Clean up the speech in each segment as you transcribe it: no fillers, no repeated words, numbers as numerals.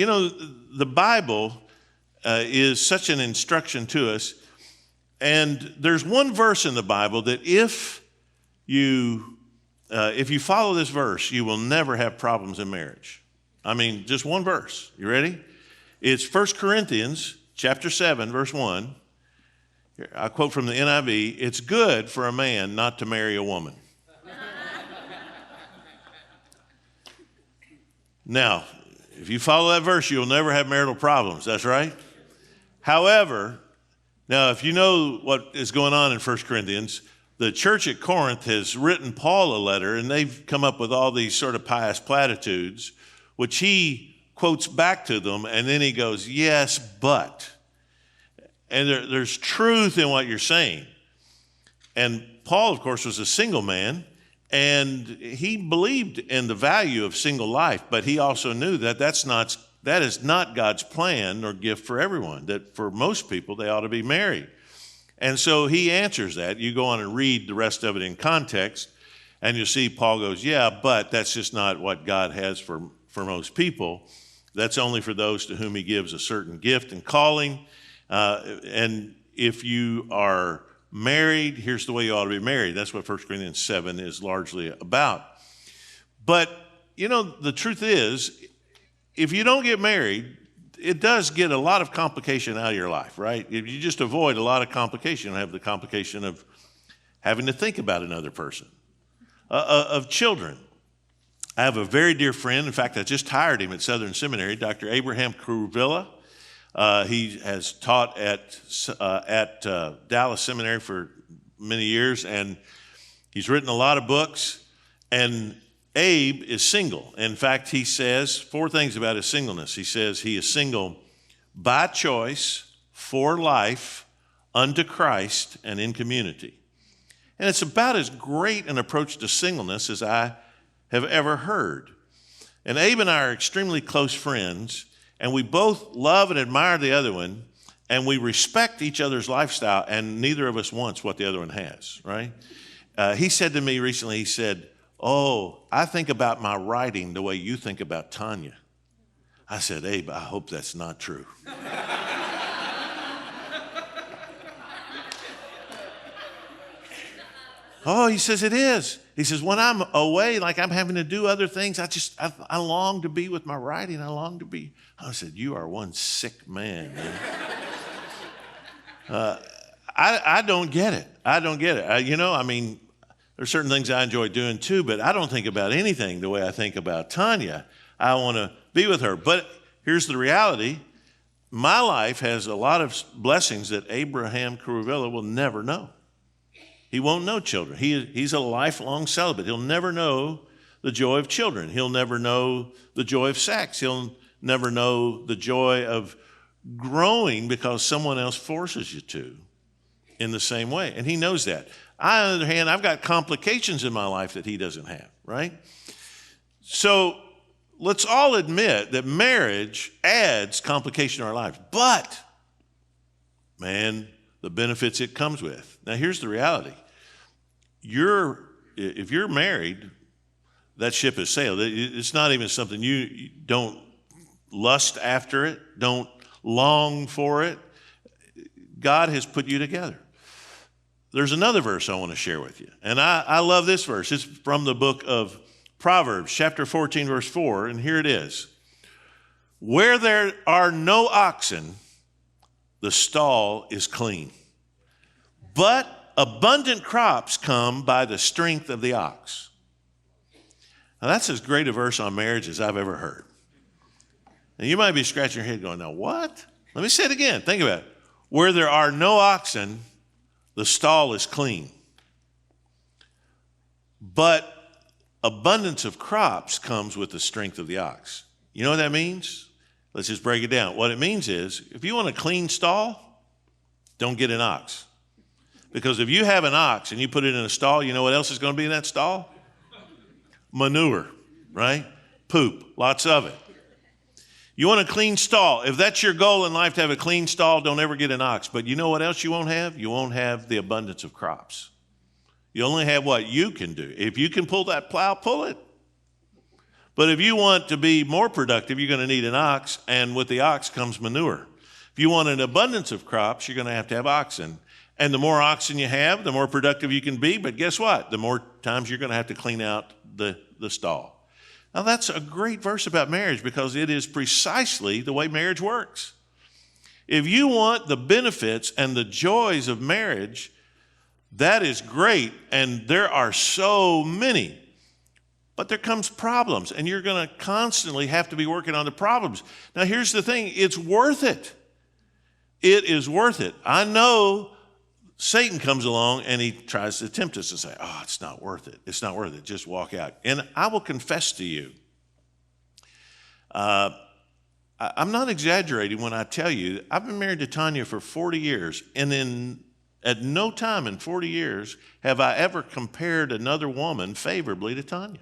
the Bible is such an instruction to us. And there's one verse in the Bible that if you follow this verse, you will never have problems in marriage. I mean, just one verse. You ready? It's 1 Corinthians chapter 7, verse 1. Here, I quote from the NIV, "It's good for a man not to marry a woman." Now, if you follow that verse, you'll never have marital problems. That's right. However, now if you know what is going on in 1 Corinthians, the church at Corinth has written Paul a letter, and they've come up with all these sort of pious platitudes, which he quotes back to them, and then he goes, "Yes, but." And there's truth in what you're saying. And Paul, of course, was a single man, and he believed in the value of single life, but he also knew that that is not God's plan or gift for everyone, that for most people, they ought to be married. And so he answers that. You go on and read the rest of it in context, and you'll see Paul goes, "Yeah, but that's just not what God has for most people. That's only for those to whom he gives a certain gift and calling. And if you are married, here's the way you ought to be married." That's what 1 Corinthians 7 is largely about. But, the truth is, if you don't get married, it does get a lot of complication out of your life, right? If you just avoid a lot of complication, you have the complication of having to think about another person, of children. I have a very dear friend. In fact, I just hired him at Southern Seminary, Dr. Abraham Kuruvilla. He has taught at Dallas Seminary for many years, and he's written a lot of books. And Abe is single. In fact, he says 4 things about his singleness. He says he is single by choice, for life, unto Christ, and in community. And it's about as great an approach to singleness as I have ever heard. And Abe and I are extremely close friends, and we both love and admire the other one, and we respect each other's lifestyle, and neither of us wants what the other one has, right? He said to me recently, he said, "Oh, I think about my writing the way you think about Tanya." I said, "Abe, I hope that's not true." "Oh," he says, "it is." He says, "When I'm away, like I'm having to do other things, I long to be with my writing. I long to be." I said, "You are one sick man." I don't get it. I don't get it. There's certain things I enjoy doing too, but I don't think about anything the way I think about Tanya. I want to be with her. But here's the reality. My life has a lot of blessings that Abraham Kuruvilla will never know. He won't know children. He's a lifelong celibate. He'll never know the joy of children. He'll never know the joy of sex. He'll never know the joy of growing because someone else forces you to in the same way. And he knows that. I, on the other hand, I've got complications in my life that he doesn't have, right? So let's all admit that marriage adds complication to our lives. But, man, the benefits it comes with. Now, here's the reality. If you're married, that ship has sailed. It's not even something you don't lust after it, don't long for it. God has put you together. There's another verse I want to share with you. And I love this verse. It's from the book of Proverbs, chapter 14, verse 4. And here it is. "Where there are no oxen, the stall is clean. But abundant crops come by the strength of the ox." Now, that's as great a verse on marriage as I've ever heard. And you might be scratching your head going, "Now what?" Let me say it again. Think about it. "Where there are no oxen, the stall is clean. But abundance of crops comes with the strength of the ox." You know what that means? Let's just break it down. What it means is, if you want a clean stall, don't get an ox. Because if you have an ox and you put it in a stall, you know what else is going to be in that stall? Manure, right? Poop, lots of it. You want a clean stall. If that's your goal in life, to have a clean stall, don't ever get an ox. But you know what else you won't have? You won't have the abundance of crops. You only have what you can do. If you can pull that plow, pull it. But if you want to be more productive, you're going to need an ox, and with the ox comes manure. If you want an abundance of crops, you're going to have oxen. And the more oxen you have, the more productive you can be. But guess what? The more times you're going to have to clean out the stall. Now, that's a great verse about marriage because it is precisely the way marriage works. If you want the benefits and the joys of marriage, that is great, and there are so many. But there comes problems, and you're going to constantly have to be working on the problems. Now, here's the thing. It's worth it. It is worth it. I know Satan comes along, and he tries to tempt us and say, oh, it's not worth it. It's not worth it. Just walk out. And I will confess to you, I'm not exaggerating when I tell you, I've been married to Tanya for 40 years, and at no time in 40 years have I ever compared another woman favorably to Tanya.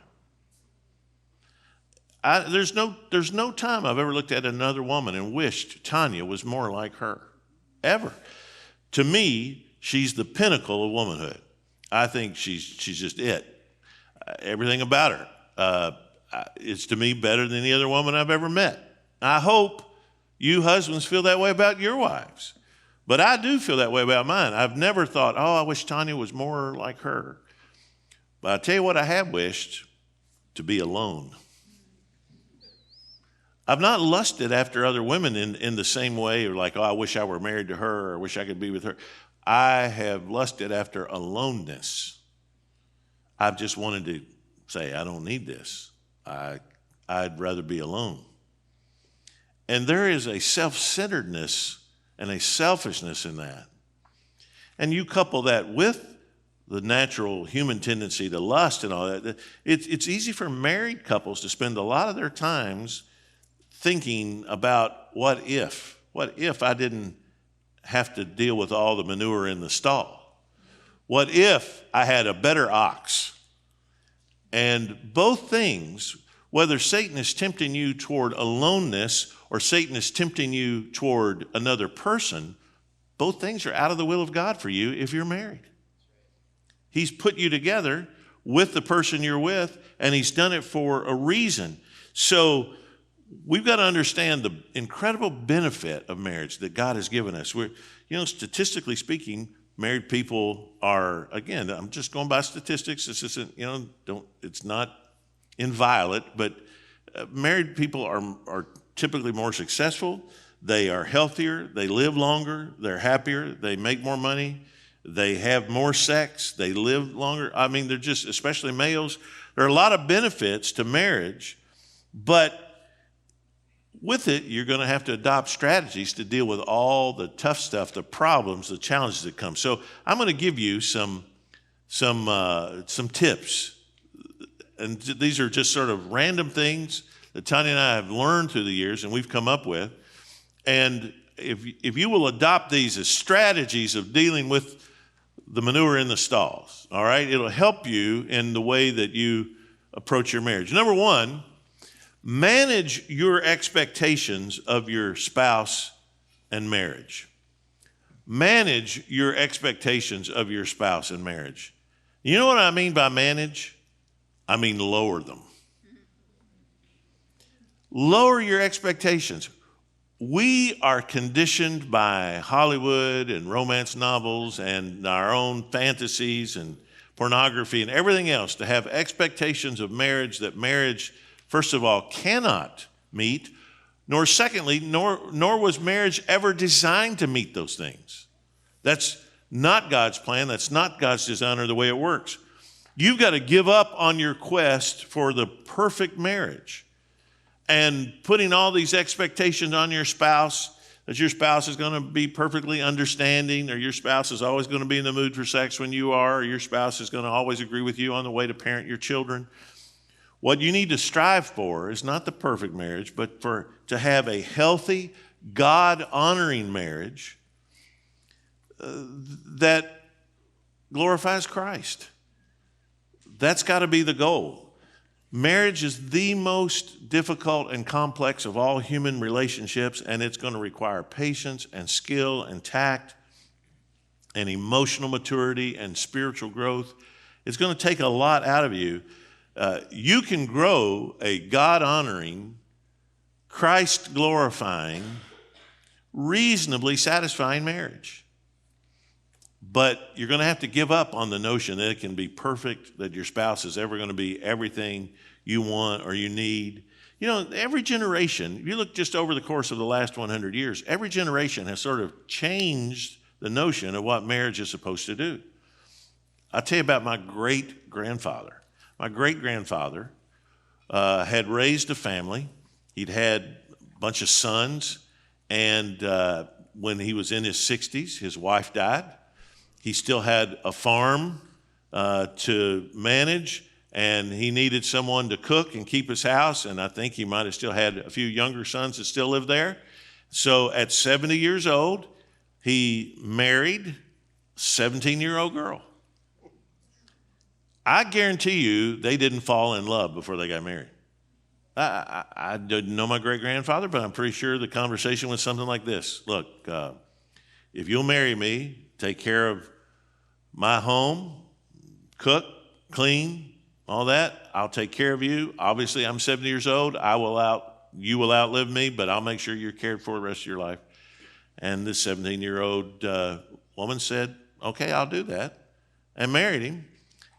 There's no time I've ever looked at another woman and wished Tanya was more like her, ever. To me, she's the pinnacle of womanhood. I think she's just it. Everything about her is to me better than any other woman I've ever met. I hope you husbands feel that way about your wives. But I do feel that way about mine. I've never thought, oh, I wish Tanya was more like her. But I tell you what I have wished, to be alone. I've not lusted after other women in the same way, or like, oh, I wish I were married to her, or I wish I could be with her. I have lusted after aloneness. I've just wanted to say, I don't need this. I'd rather be alone. And there is a self-centeredness and a selfishness in that. And you couple that with the natural human tendency to lust and all that. It's easy for married couples to spend a lot of their times thinking about what if I didn't have to deal with all the manure in the stall? What if I had a better ox? And both things, whether Satan is tempting you toward aloneness or Satan is tempting you toward another person, both things are out of the will of God for you if you're married. He's put you together with the person you're with, and he's done it for a reason. So we've got to understand the incredible benefit of marriage that God has given us. Statistically speaking, married people are, again, I'm just going by statistics. This isn't, it's not inviolate, but married people are typically more successful. They are healthier. They live longer. They're happier. They make more money. They have more sex. They live longer. I mean, they're just, especially males, there are a lot of benefits to marriage, but with it, you're going to have to adopt strategies to deal with all the tough stuff, the problems, the challenges that come. So I'm going to give you some tips. And these are just sort of random things that Tanya and I have learned through the years and we've come up with. And if you will adopt these as strategies of dealing with the manure in the stalls, all right, it'll help you in the way that you approach your marriage. Number one, manage your expectations of your spouse and marriage. Manage your expectations of your spouse and marriage. You know what I mean by manage? I mean lower them. Lower your expectations. We are conditioned by Hollywood and romance novels and our own fantasies and pornography and everything else to have expectations of marriage that marriage, first of all, cannot meet, nor secondly, nor was marriage ever designed to meet those things. That's not God's plan. That's not God's design or the way it works. You've got to give up on your quest for the perfect marriage and putting all these expectations on your spouse, that your spouse is going to be perfectly understanding, or your spouse is always going to be in the mood for sex when you are, or your spouse is going to always agree with you on the way to parent your children. What you need to strive for is not the perfect marriage, but to have a healthy, God-honoring marriage that glorifies Christ. That's got to be the goal. Marriage is the most difficult and complex of all human relationships, and it's going to require patience and skill and tact and emotional maturity and spiritual growth. It's going to take a lot out of you. You can grow a God-honoring, Christ-glorifying, reasonably satisfying marriage. But you're going to have to give up on the notion that it can be perfect, that your spouse is ever going to be everything you want or you need. You know, every generation, if you look just over the course of the last 100 years, every generation has sort of changed the notion of what marriage is supposed to do. I'll tell you about my great-grandfather. My great-grandfather had raised a family. He'd had a bunch of sons, and when he was in his 60s, his wife died. He still had a farm to manage, and he needed someone to cook and keep his house, and I think he might have still had a few younger sons that still lived there. So at 70 years old, he married a 17-year-old girl. I guarantee you they didn't fall in love before they got married. I didn't know my great-grandfather, but I'm pretty sure the conversation was something like this. Look, if you'll marry me, take care of my home, cook, clean, all that, I'll take care of you. Obviously, I'm 70 years old. You will outlive me, but I'll make sure you're cared for the rest of your life. And this 17-year-old woman said, okay, I'll do that, and married him.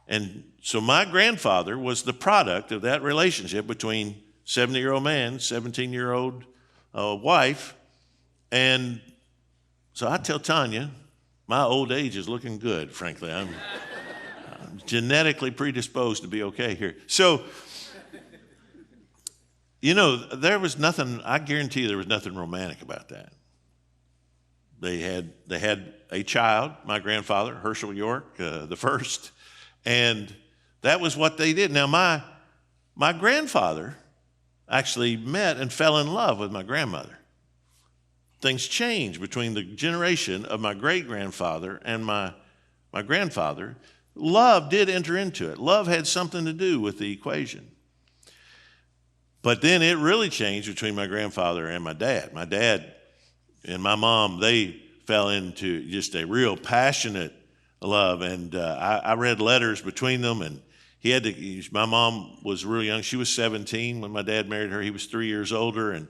And so my grandfather was the product of that relationship between 70-year-old man, 17-year-old wife. And so I tell Tanya, my old age is looking good, frankly. I'm genetically predisposed to be okay here. So, you know, there was nothing, I guarantee you there was nothing romantic about that. They had a child, my grandfather, Hershael York, the first, and that was what they did. Now, my grandfather actually met and fell in love with my grandmother. Things changed between the generation of my great-grandfather and my grandfather. Love did enter into it. Love had something to do with the equation. But then it really changed between my grandfather and my dad. My dad and my mom, they fell into just a real passionate love. And I read letters between them, and my mom was real young. She was 17 when my dad married her. He was 3 years older.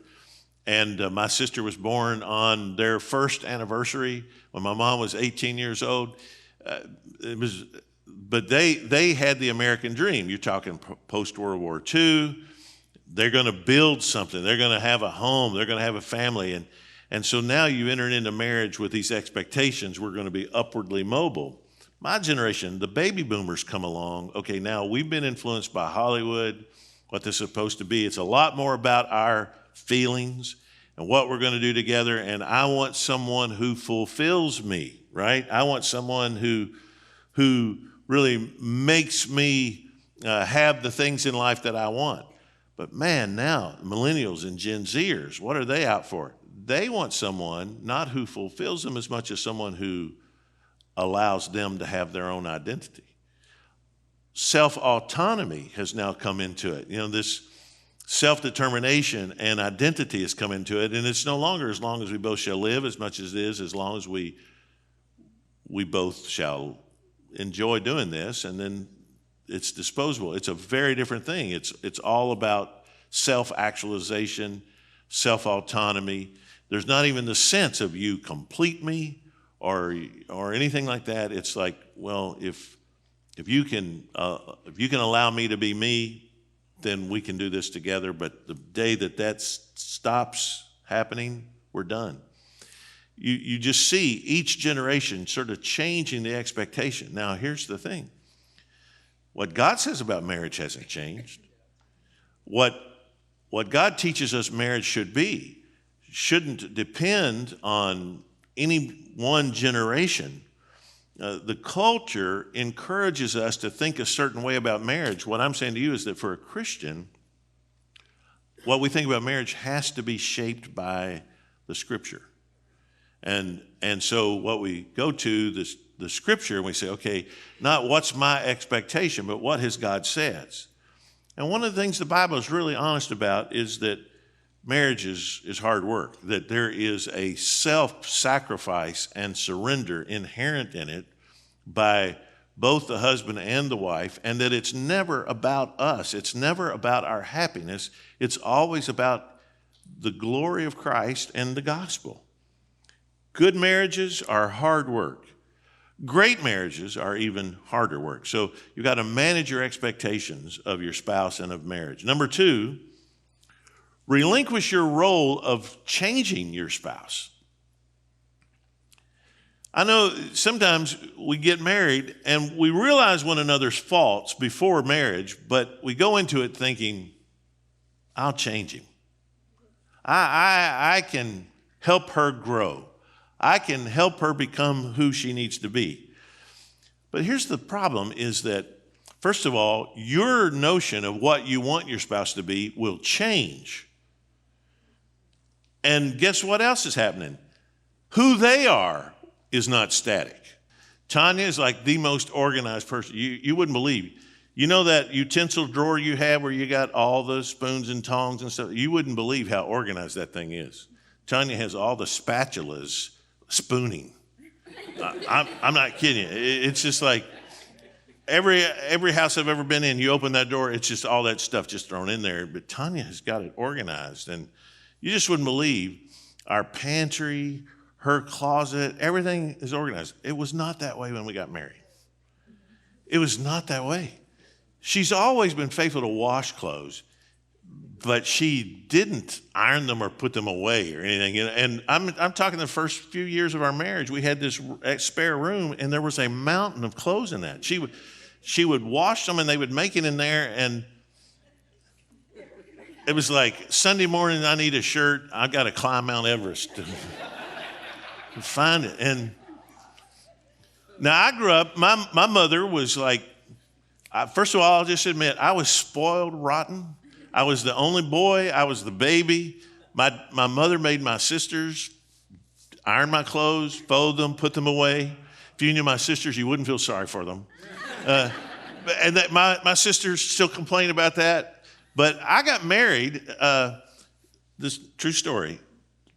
And my sister was born on their first anniversary when my mom was 18 years old. But they had the American dream. You're talking post-World War II. They're going to build something. They're going to have a home. They're going to have a family. And so now you enter into marriage with these expectations. We're going to be upwardly mobile. My generation, the baby boomers come along. Okay, now we've been influenced by Hollywood, what this is supposed to be. It's a lot more about our feelings and what we're going to do together. And I want someone who fulfills me, right? I want someone who really makes me have the things in life that I want. But man, now millennials and Gen Zers, what are they out for? They want someone not who fulfills them as much as someone who allows them to have their own identity. Self-autonomy has now come into it. You know, this self-determination and identity has come into it, and it's no longer as long as we both shall live as much as it is as long as we both shall enjoy doing this, and then it's disposable. It's a very different thing. It's all about self-actualization, self-autonomy. There's not even the sense of you complete me or anything like that. It's like, well, if you can allow me to be me, then we can do this together. But the day that stops happening, we're done. You just see each generation sort of changing the expectation. Now, here's the thing. What God says about marriage hasn't changed. What God teaches us marriage should be shouldn't depend on any one generation. The culture encourages us to think a certain way about marriage. What I'm saying to you is that for a Christian, what we think about marriage has to be shaped by the Scripture. And so what we go to the Scripture and we say, okay, not what's my expectation, but what has God says. And one of the things the Bible is really honest about is that marriage is hard work, that there is a self-sacrifice and surrender inherent in it by both the husband and the wife, and that it's never about us. It's never about our happiness. It's always about the glory of Christ and the gospel. Good marriages are hard work. Great marriages are even harder work. So you've got to manage your expectations of your spouse and of marriage. Number 2, relinquish your role of changing your spouse. I know sometimes we get married and we realize one another's faults before marriage, but we go into it thinking, I'll change him. I can help her grow. I can help her become who she needs to be. But here's the problem is that, first of all, your notion of what you want your spouse to be will change. And guess what else is happening? Who they are is not static. Tanya is like the most organized person. You wouldn't believe. You know that utensil drawer you have where you got all the spoons and tongs and stuff? You wouldn't believe how organized that thing is. Tanya has all the spatulas spooning. I'm not kidding you. It's just like every house I've ever been in, you open that door, it's just all that stuff just thrown in there. But Tanya has got it organized. And you just wouldn't believe our pantry, her closet, everything is organized. It was not that way when we got married. It was not that way. She's always been faithful to wash clothes, but she didn't iron them or put them away or anything. And I'm talking the first few years of our marriage, we had this spare room, and there was a mountain of clothes in that. She would wash them, and they would make it in there, and it was like Sunday morning, I need a shirt. I've got to climb Mount Everest to find it. And now I grew up, my mother was like, first of all, I'll just admit, I was spoiled rotten. I was the only boy. I was the baby. My mother made my sisters iron my clothes, fold them, put them away. If you knew my sisters, you wouldn't feel sorry for them. And that my sisters still complain about that. But I got married, this true story.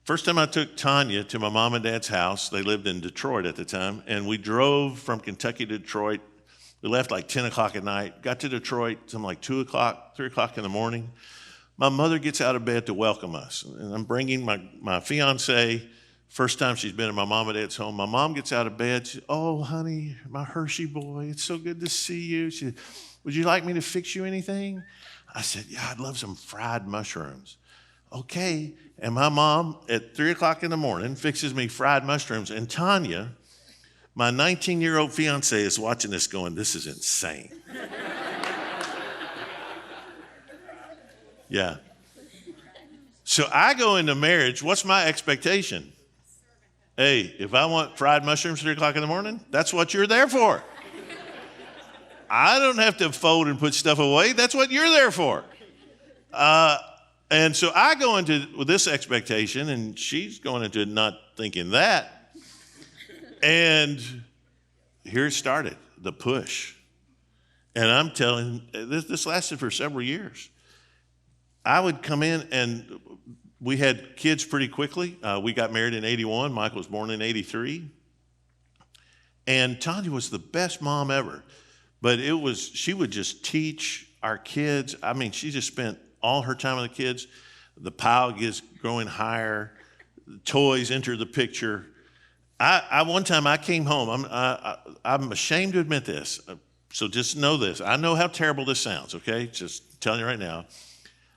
First time I took Tanya to my mom and dad's house, they lived in Detroit at the time, and we drove from Kentucky to Detroit. We left like 10 o'clock at night, got to Detroit, something like 2 o'clock, 3 o'clock in the morning. My mother gets out of bed to welcome us, and I'm bringing my fiance, first time she's been in my mom and dad's home. My mom gets out of bed, she says, oh, honey, my Hershey boy, it's so good to see you. She said, would you like me to fix you anything? I said, yeah, I'd love some fried mushrooms. Okay, and my mom at 3 o'clock in the morning fixes me fried mushrooms, and Tanya, my 19-year-old fiance, is watching this going, this is insane. Yeah. So I go into marriage, what's my expectation? Hey, if I want fried mushrooms 3 o'clock in the morning, that's what you're there for. I don't have to fold and put stuff away. That's what you're there for. And so I go into with this expectation, and she's going into not thinking that. And here it started, the push. And I'm telling, this lasted for several years. I would come in, and we had kids pretty quickly. We got married in 81. Michael was born in 83. And Tanya was the best mom ever. But she would just teach our kids. I mean, she just spent all her time with the kids. The pile gets growing higher. The toys enter the picture. One time I came home. I'm ashamed to admit this. So just know this. I know how terrible this sounds, okay? Just telling you right now.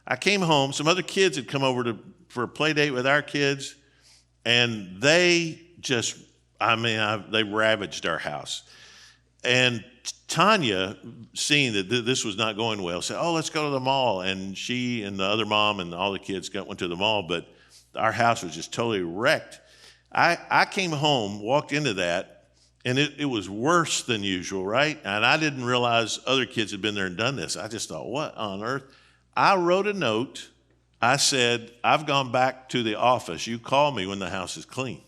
I came home. Some other kids had come over for a play date with our kids. And they just, they ravaged our house. And Tanya, seeing that this was not going well, said, oh, let's go to the mall. And she and the other mom and all the kids went to the mall, but our house was just totally wrecked. I came home, walked into that, and it was worse than usual, right? And I didn't realize other kids had been there and done this. I just thought, what on earth? I wrote a note. I said, I've gone back to the office. You call me when the house is clean.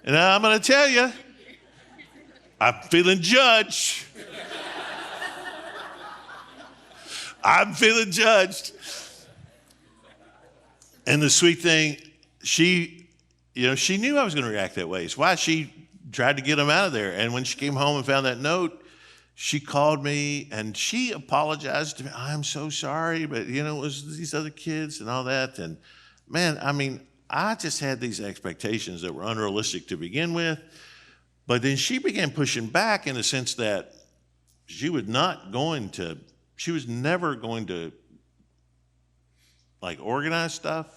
And I'm going to tell you, I'm feeling judged. I'm feeling judged. And the sweet thing, she she knew I was going to react that way. It's why she tried to get him out of there. And when she came home and found that note, she called me and she apologized to me. I'm so sorry, but it was these other kids and all that. And man, I just had these expectations that were unrealistic to begin with. But then she began pushing back in the sense that she was never going to like organize stuff.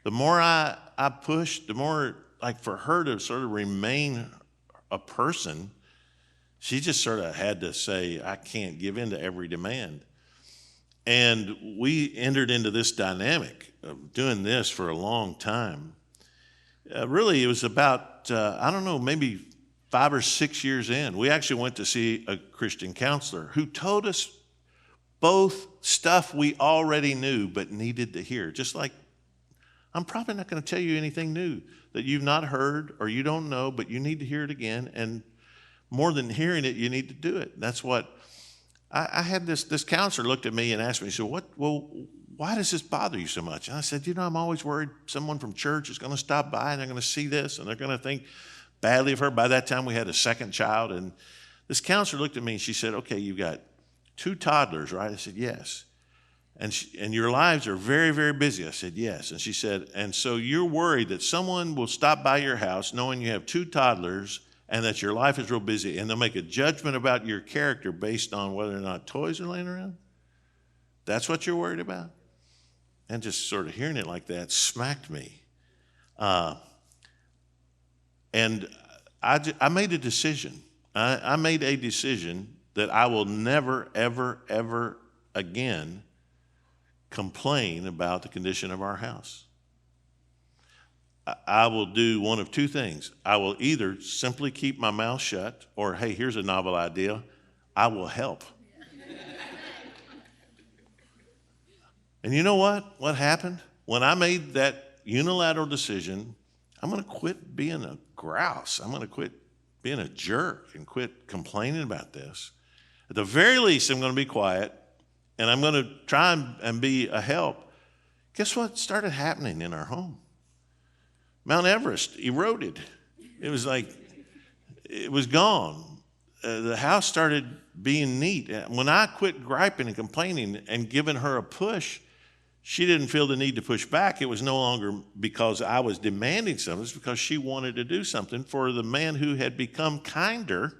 The more I pushed, the more like for her to sort of remain a person, she just sort of had to say, I can't give in to every demand. And we entered into this dynamic of doing this for a long time. Really, it was about, maybe 5 or 6 years in. We actually went to see a Christian counselor who told us both stuff we already knew but needed to hear. Just like, I'm probably not going to tell you anything new that you've not heard or you don't know, but you need to hear it again. And more than hearing it, you need to do it. That's what I had. This counselor looked at me and asked me, he said, why does this bother you so much? And I said, I'm always worried someone from church is going to stop by and they're going to see this and they're going to think badly of her. By that time, we had a second child. And this counselor looked at me and she said, okay, you've got 2 toddlers, right? I said, yes. And your lives are very, very busy. I said, yes. And she said, and so you're worried that someone will stop by your house knowing you have 2 toddlers and that your life is real busy, and they'll make a judgment about your character based on whether or not toys are laying around? That's what you're worried about? And just sort of hearing it like that smacked me. And I made a decision. I made a decision that I will never, ever, ever again complain about the condition of our house. I will do one of 2 things. I will either simply keep my mouth shut, or, hey, here's a novel idea, I will help. And you know what? What happened? When I made that unilateral decision, I'm going to quit being a grouse. I'm going to quit being a jerk and quit complaining about this. At the very least, I'm going to be quiet, and I'm going to try and be a help. Guess what started happening in our home? Mount Everest eroded. It was like, it was gone. The house started being neat. When I quit griping and complaining and giving her a push, she didn't feel the need to push back. It was no longer because I was demanding something. It was because she wanted to do something for the man who had become kinder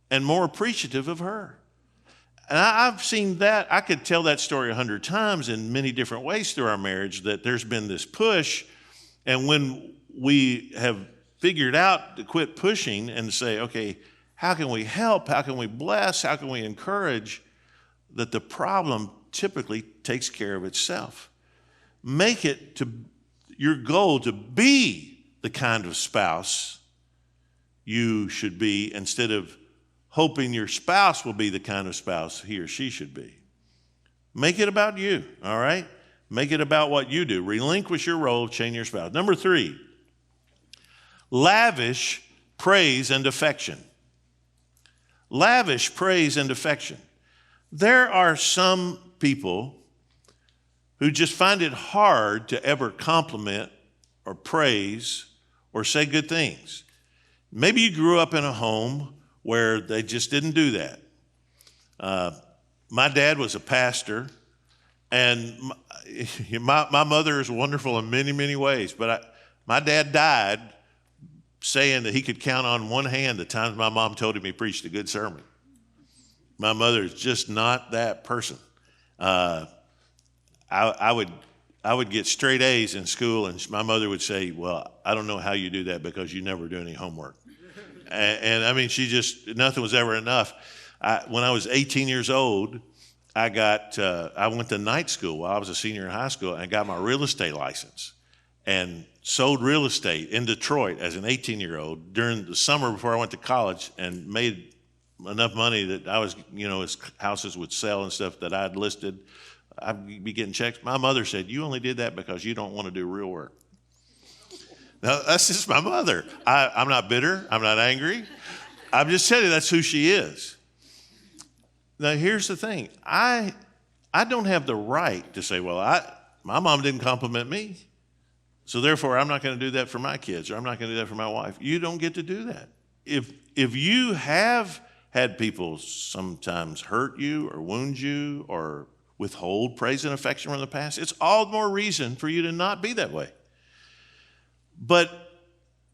and more appreciative of her. And I've seen that. I could tell that story 100 times in many different ways through our marriage, that there's been this push. And when we have figured out to quit pushing and say, okay, how can we help? How can we bless? How can we encourage? That the problem typically takes care of itself. Make it to your goal to be the kind of spouse you should be, instead of hoping your spouse will be the kind of spouse he or she should be. Make it about you, all right? Make it about what you do. Relinquish your role of changing your spouse. Number 3, lavish praise and affection. Lavish praise and affection. There are some people who just find it hard to ever compliment or praise or say good things. Maybe you grew up in a home where they just didn't do that. My dad was a pastor, and my mother is wonderful in many, many ways, but my dad died saying that he could count on one hand the times my mom told him he preached a good sermon. My mother is just not that person. I would get straight A's in school, and my mother would say, well, I don't know how you do that because you never do any homework. And I mean, nothing was ever enough. When I was 18 years old, I went to night school while I was a senior in high school, and I got my real estate license and sold real estate in Detroit as an 18-year-old during the summer before I went to college, and made enough money that I was, as houses would sell and stuff that I had listed, I'd be getting checks. My mother said, you only did that because you don't want to do real work. Now, that's just my mother. I'm not bitter. I'm not angry. I'm just telling you that's who she is. Now, here's the thing. I don't have the right to say, well, my mom didn't compliment me, so therefore I'm not going to do that for my kids, or I'm not going to do that for my wife. You don't get to do that. If you have had people sometimes hurt you or wound you or withhold praise and affection from the past, it's all the more reason for you to not be that way. But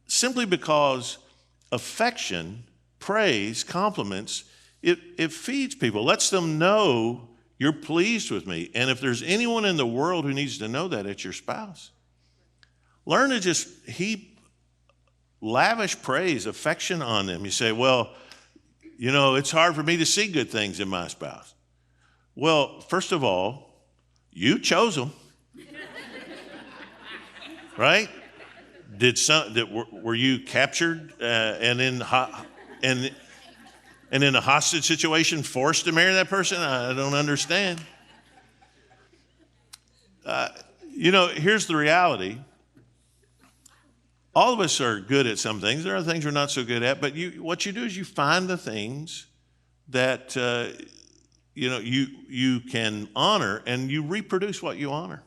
simply because affection, praise, compliments, it feeds people, lets them know you're pleased with me. And if there's anyone in the world who needs to know that, it's your spouse. Learn to just heap lavish praise, affection on them. You say, well, it's hard for me to see good things in my spouse. Well, first of all, you chose them, right? Were you captured and in a hostage situation forced to marry that person? I don't understand. Here's the reality. All of us are good at some things. There are things we're not so good at, but what you do is you find the things that you can honor, and you reproduce what you honor.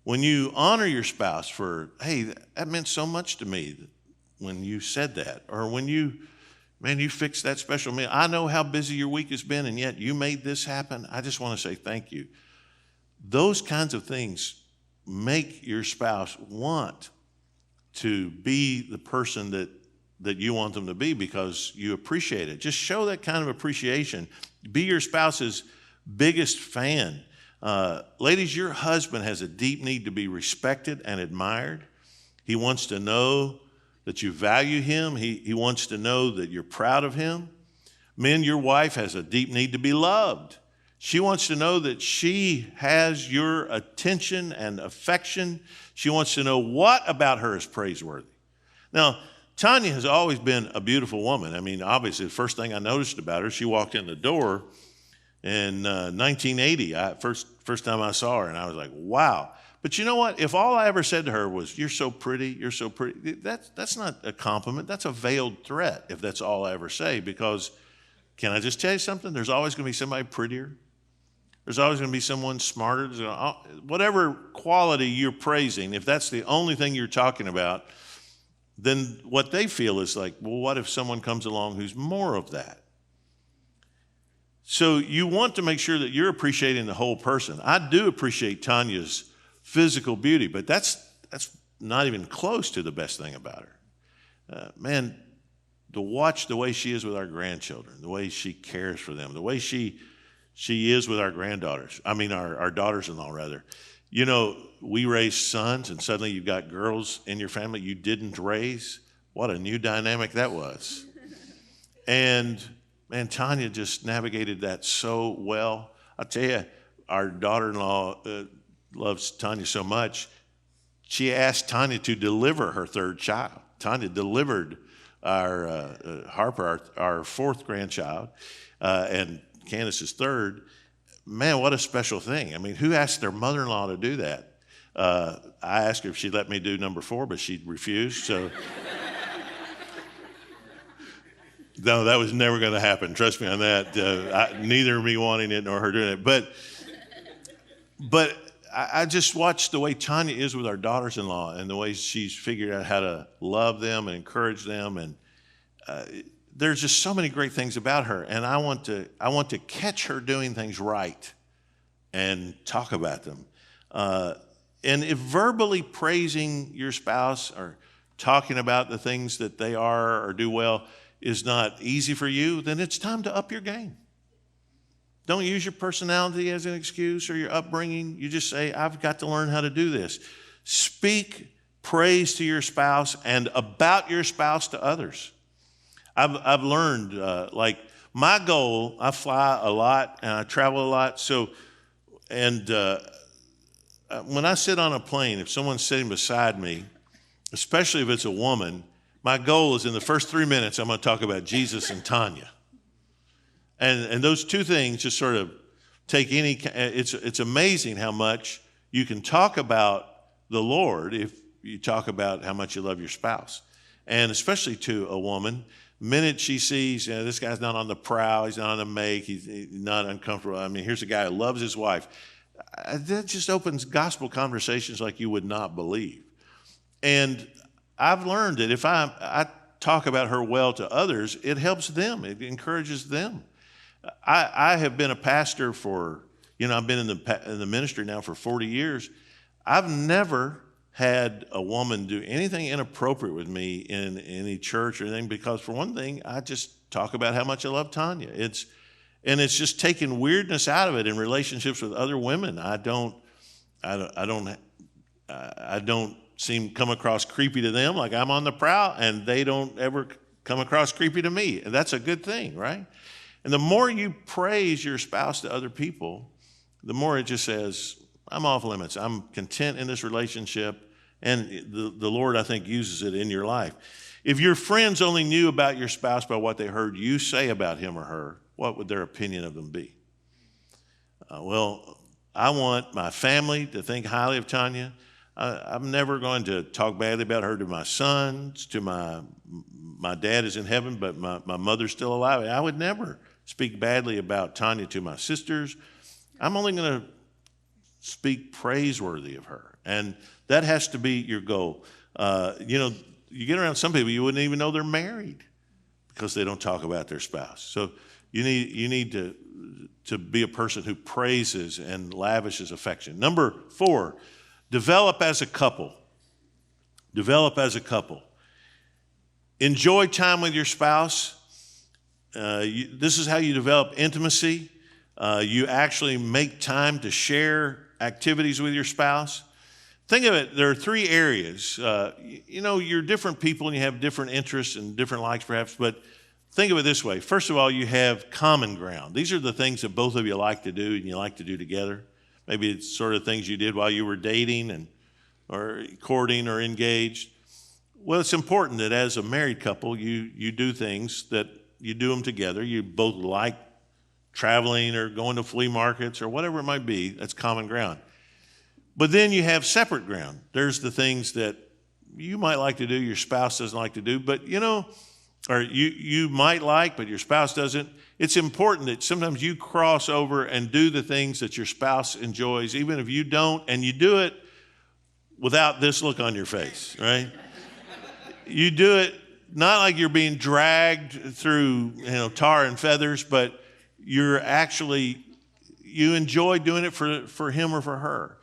When you honor your spouse for, hey, that meant so much to me when you said that, or when you fixed that special meal. I know how busy your week has been, and yet you made this happen. I just want to say thank you. Those kinds of things make your spouse want to be the person that you want them to be, because you appreciate it. Just show that kind of appreciation. Be your spouse's biggest fan. Ladies, your husband has a deep need to be respected and admired. He wants to know that you value him. He wants to know that you're proud of him. Men, your wife has a deep need to be loved. She wants to know that she has your attention and affection. She wants to know what about her is praiseworthy. Now, Tanya has always been a beautiful woman. I mean, obviously, the first thing I noticed about her, she walked in the door in 1980, first time I saw her, and I was like, wow. But you know what? If all I ever said to her was, you're so pretty, that's not a compliment. That's a veiled threat if that's all I ever say, because can I just tell you something? There's always going to be somebody prettier. There's always going to be someone smarter. Whatever quality you're praising, if that's the only thing you're talking about, then what they feel is like, well, what if someone comes along who's more of that? So you want to make sure that you're appreciating the whole person. I do appreciate Tanya's physical beauty, but that's not even close to the best thing about her. Man, to watch the way she is with our grandchildren, the way she cares for them, the way she is with our granddaughters. I mean, our daughters-in-law, rather. We raise sons, and suddenly you've got girls in your family you didn't raise. What a new dynamic that was. And, man, Tanya just navigated that so well. I'll tell you, our daughter-in-law loves Tanya so much, she asked Tanya to deliver her third child. Tanya delivered our Harper, our fourth grandchild, and Candace's third. Man, what a special thing. I mean, who asked their mother-in-law to do that? I asked her if she'd let me do number 4, but she refused. So, no, that was never going to happen. Trust me on that. Neither me wanting it nor her doing it. But I just watched the way Tanya is with our daughters-in-law and the way she's figured out how to love them and encourage them. And there's just so many great things about her. And I want to catch her doing things right and talk about them. And if verbally praising your spouse or talking about the things that they are or do well is not easy for you, then it's time to up your game. Don't use your personality as an excuse or your upbringing. You just say, I've got to learn how to do this. Speak praise to your spouse and about your spouse to others. I've learned, my goal, I fly a lot and I travel a lot. When I sit on a plane, if someone's sitting beside me, especially if it's a woman, my goal is in the first 3 minutes, I'm going to talk about Jesus and Tanya. And those two things just sort of take it's amazing how much you can talk about the Lord if you talk about how much you love your spouse. And especially to a woman, the minute she sees, this guy's not on the prowl, he's not on the make, he's not uncomfortable. I mean, here's a guy who loves his wife. that just opens gospel conversations like you would not believe. And I've learned that if I talk about her well to others, it helps them. It encourages them. I have been a pastor for, I've been in the ministry now for 40 years. I've never had a woman do anything inappropriate with me in any church or anything, because for one thing, I just talk about how much I love Tanya. It's just taken weirdness out of it in relationships with other women. I don't come across creepy to them, like I'm on the prowl, and they don't ever come across creepy to me. And that's a good thing, right? And the more you praise your spouse to other people, the more it just says, I'm off limits. I'm content in this relationship. And the Lord, I think, uses it in your life. If your friends only knew about your spouse by what they heard you say about him or her, what would their opinion of them be? Well, I want my family to think highly of Tanya. I'm never going to talk badly about her to my sons, to my dad is in heaven, but my mother's still alive. I would never speak badly about Tanya to my sisters. I'm only going to speak praiseworthy of her. And that has to be your goal. You get around some people, you wouldn't even know they're married because they don't talk about their spouse. So you need to be a person who praises and lavishes affection. Number 4, develop as a couple. Develop as a couple. Enjoy time with your spouse. This is how you develop intimacy. You actually make time to share activities with your spouse. Think of it, there are 3 areas. You're different people and you have different interests and different likes perhaps, but think of it this way. First of all, you have common ground. These are the things that both of you like to do and you like to do together. Maybe it's sort of things you did while you were dating or courting or engaged. Well, it's important that as a married couple, you do things that you do them together. You both like traveling or going to flea markets or whatever it might be. That's common ground. But then you have separate ground. There's the things that you might like to do, your spouse doesn't like to do, but or you might like, but your spouse doesn't. It's important that sometimes you cross over and do the things that your spouse enjoys, even if you don't, and you do it without this look on your face, right? You do it not like you're being dragged through, tar and feathers, but you enjoy doing it for him or for her.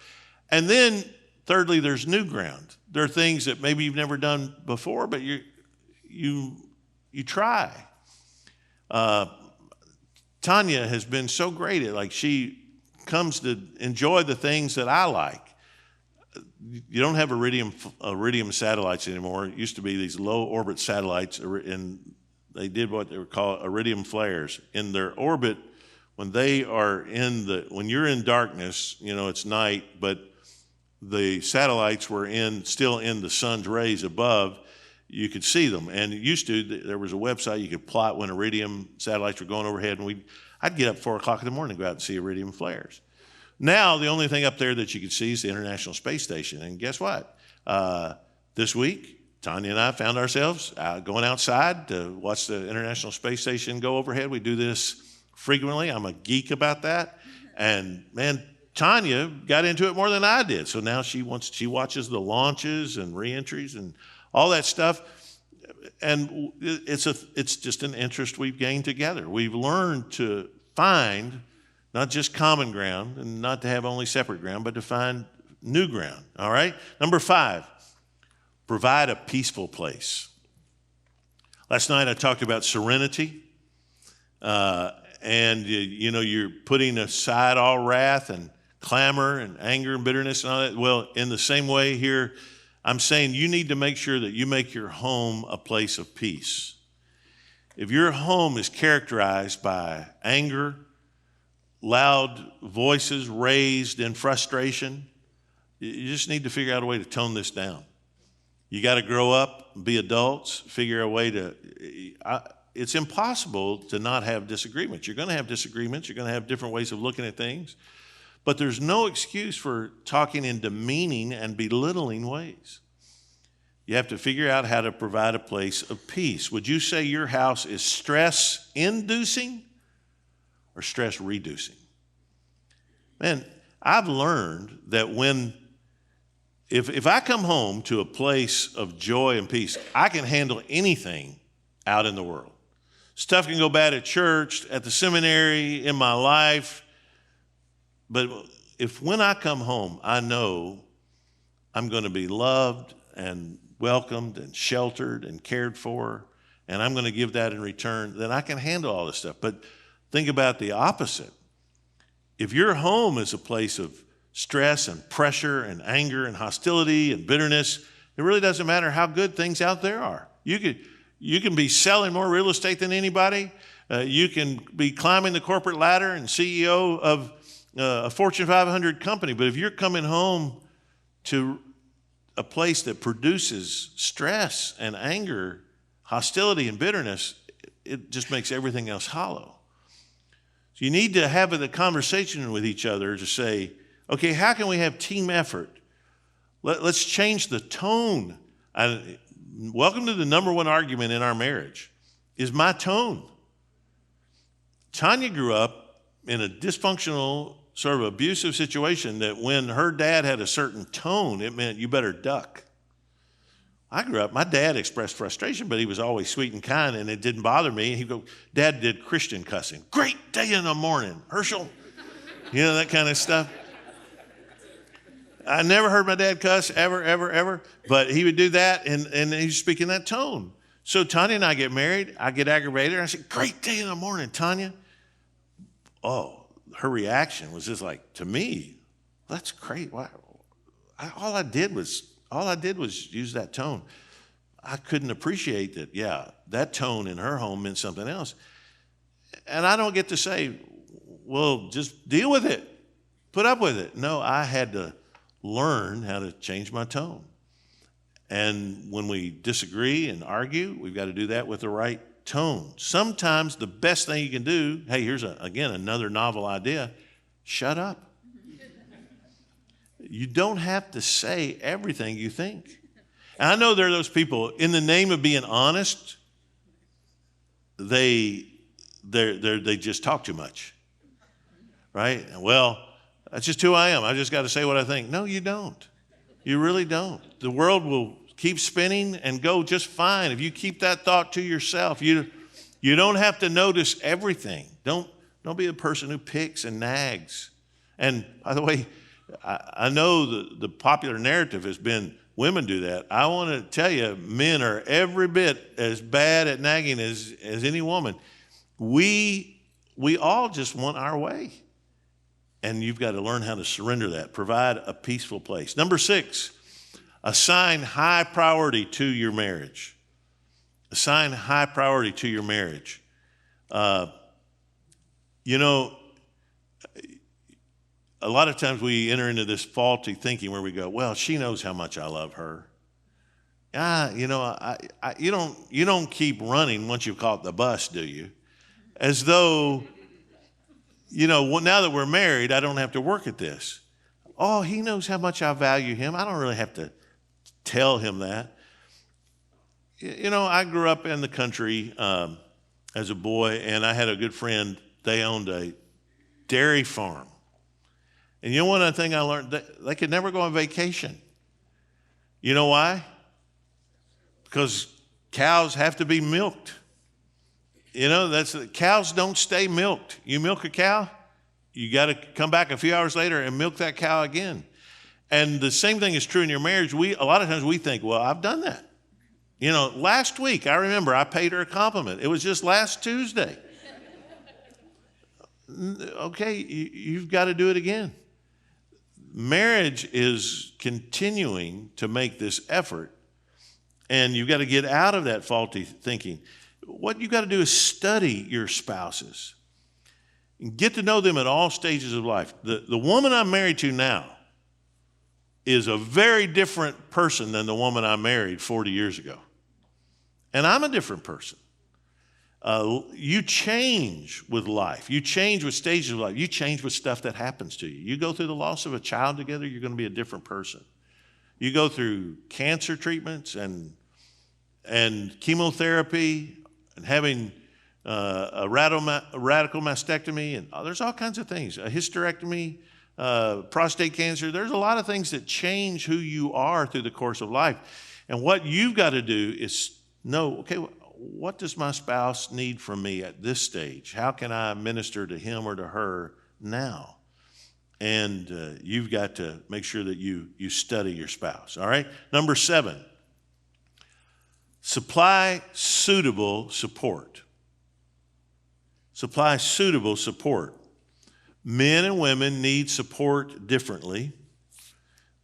And then, thirdly, there's new ground. There are things that maybe you've never done before, but you try. Tanya has been so great at she comes to enjoy the things that I like. You don't have iridium satellites anymore. It used to be these low orbit satellites, and they did what they were called iridium flares. In their orbit, when you're in darkness, it's night, but the satellites were still in the sun's rays above, you could see them. And there was a website you could plot when iridium satellites were going overhead, and I'd get up 4 o'clock in the morning to go out and see iridium flares. Now, the only thing up there that you can see is the International Space Station. And guess what? This week, Tanya and I found ourselves going outside to watch the International Space Station go overhead. We do this frequently. I'm a geek about that. And man, Tanya got into it more than I did. So now she watches the launches and reentries and all that stuff. And it's just an interest we've gained together. We've learned to find not just common ground and not to have only separate ground, but to find new ground. All right? Number 5, provide a peaceful place. Last night I talked about serenity. And you're putting aside all wrath and clamor and anger and bitterness and all that. Well, in the same way here, I'm saying you need to make sure that you make your home a place of peace. If your home is characterized by anger, loud voices raised in frustration, you just need to figure out a way to tone this down. You got to grow up, be adults, figure a way to... It's impossible to not have disagreements. You're going to have disagreements. You're going to have different ways of looking at things. But there's no excuse for talking in demeaning and belittling ways. You have to figure out how to provide a place of peace. Would you say your house is stress-inducing or stress-reducing? Man, I've learned that if I come home to a place of joy and peace, I can handle anything out in the world. Stuff can go bad at church, at the seminary, in my life. But if when I come home, I know I'm going to be loved and welcomed and sheltered and cared for, and I'm going to give that in return, then I can handle all this stuff. But think about the opposite. If your home is a place of stress and pressure and anger and hostility and bitterness, it really doesn't matter how good things out there are. You can be selling more real estate than anybody. You can be climbing the corporate ladder and CEO of a Fortune 500 company. But if you're coming home to a place that produces stress and anger, hostility and bitterness, it just makes everything else hollow. So you need to have the conversation with each other to say, okay, how can we have team effort? Let's change the tone. Welcome to the number one argument in our marriage, is my tone. Tanya grew up in a dysfunctional, sort of abusive situation that when her dad had a certain tone, it meant you better duck. I grew up, my dad expressed frustration, but he was always sweet and kind, and it didn't bother me. He'd go, Dad did Christian cussing. Great day in the morning, Herschel. You know, that kind of stuff. I never heard my dad cuss, ever, but he would do that, and he was speaking that tone. So Tanya and I get married, I get aggravated, and I said, great day in the morning, Tanya. Oh, her reaction was just like, to me, that's great. Wow. All I did was use that tone. I couldn't appreciate that, that tone in her home meant something else. And I don't get to say, well, just deal with it, put up with it. No, I had to learn how to change my tone. And when we disagree and argue, we've got to do that with the right tone. Sometimes the best thing you can do, hey, here's again another novel idea, shut up. You don't have to say everything you think. And I know there are those people, in the name of being honest, they just talk too much, right? Well, that's just who I am. I just got to say what I think. No, you don't. You really don't. The world will keep spinning and go just fine if you keep that thought to yourself. You don't have to notice everything. Don't be a person who picks and nags. And by the way, I know the popular narrative has been women do that. I want to tell you, men are every bit as bad at nagging as any woman. We all just want our way. And you've got to learn how to surrender that. Provide a peaceful place. Number 6, assign high priority to your marriage. Assign high priority to your marriage. A lot of times we enter into this faulty thinking where we go, well, she knows how much I love her. You don't keep running once you've caught the bus, do you? As though, now that we're married, I don't have to work at this. Oh, he knows how much I value him. I don't really have to tell him that. I grew up in the country as a boy, and I had a good friend. They owned a dairy farm. And you know one other thing I learned? They could never go on vacation. You know why? Because cows have to be milked. Cows don't stay milked. You milk a cow, you got to come back a few hours later and milk that cow again. And the same thing is true in your marriage. A lot of times we think, well, I've done that. Last week, I remember I paid her a compliment. It was just last Tuesday. Okay, you've got to do it again. Marriage is continuing to make this effort, and you've got to get out of that faulty thinking. What you've got to do is study your spouses and get to know them at all stages of life. The woman I'm married to now is a very different person than the woman I married 40 years ago. And I'm a different person. You change with life. You change with stages of life. You change with stuff that happens to you. You go through the loss of a child together, you're going to be a different person. You go through cancer treatments and chemotherapy and having a radical mastectomy, and there's all kinds of things, a hysterectomy, prostate cancer. There's a lot of things that change who you are through the course of life. And what you've got to do is know, okay, what does my spouse need from me at this stage? How can I minister to him or to her now? And you've got to make sure that you study your spouse, all right? Number 7, supply suitable support. Supply suitable support. Men and women need support differently.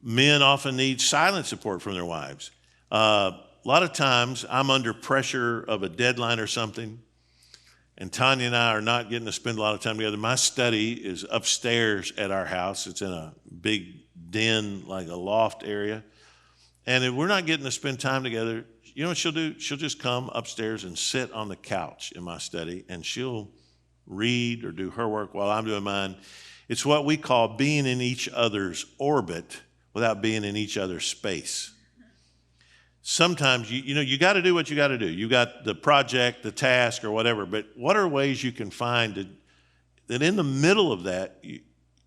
Men often need silent support from their wives. A lot of times I'm under pressure of a deadline or something, and Tanya and I are not getting to spend a lot of time together. My study is upstairs at our house. It's in a big den, like a loft area. And if we're not getting to spend time together, you know what she'll do? She'll just come upstairs and sit on the couch in my study, and she'll read or do her work while I'm doing mine. It's what we call being in each other's orbit without being in each other's space. Sometimes, you got to do what you got to do. You got the project, the task, or whatever, but what are ways you can find that in the middle of that,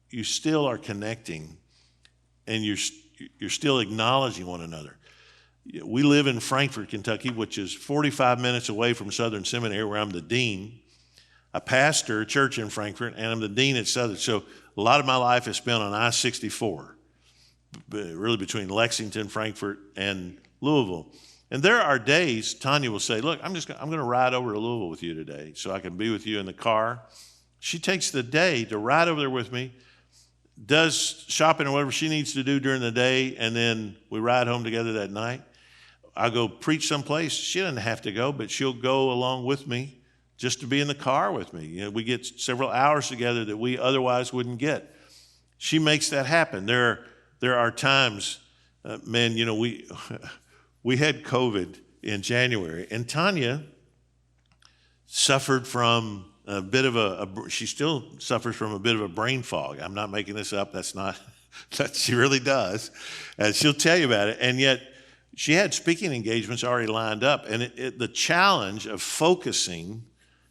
you still are connecting and you're still acknowledging one another? We live in Frankfort, Kentucky, which is 45 minutes away from Southern Seminary, where I'm the dean. I pastor a church in Frankfort, and I'm the dean at Southern. So a lot of my life is spent on I-64, really between Lexington, Frankfort, and Louisville. And there are days Tanya will say, look, I'm going to ride over to Louisville with you today so I can be with you in the car. She takes the day to ride over there with me, does shopping or whatever she needs to do during the day, and then we ride home together that night. I go preach someplace. She doesn't have to go, but she'll go along with me just to be in the car with me. We get several hours together that we otherwise wouldn't get. She makes that happen. There are times, we had COVID in January, and Tanya suffered from a bit of she still suffers from a bit of a brain fog. I'm not making this up. She really does. And she'll tell you about it. And yet she had speaking engagements already lined up. And the challenge of focusing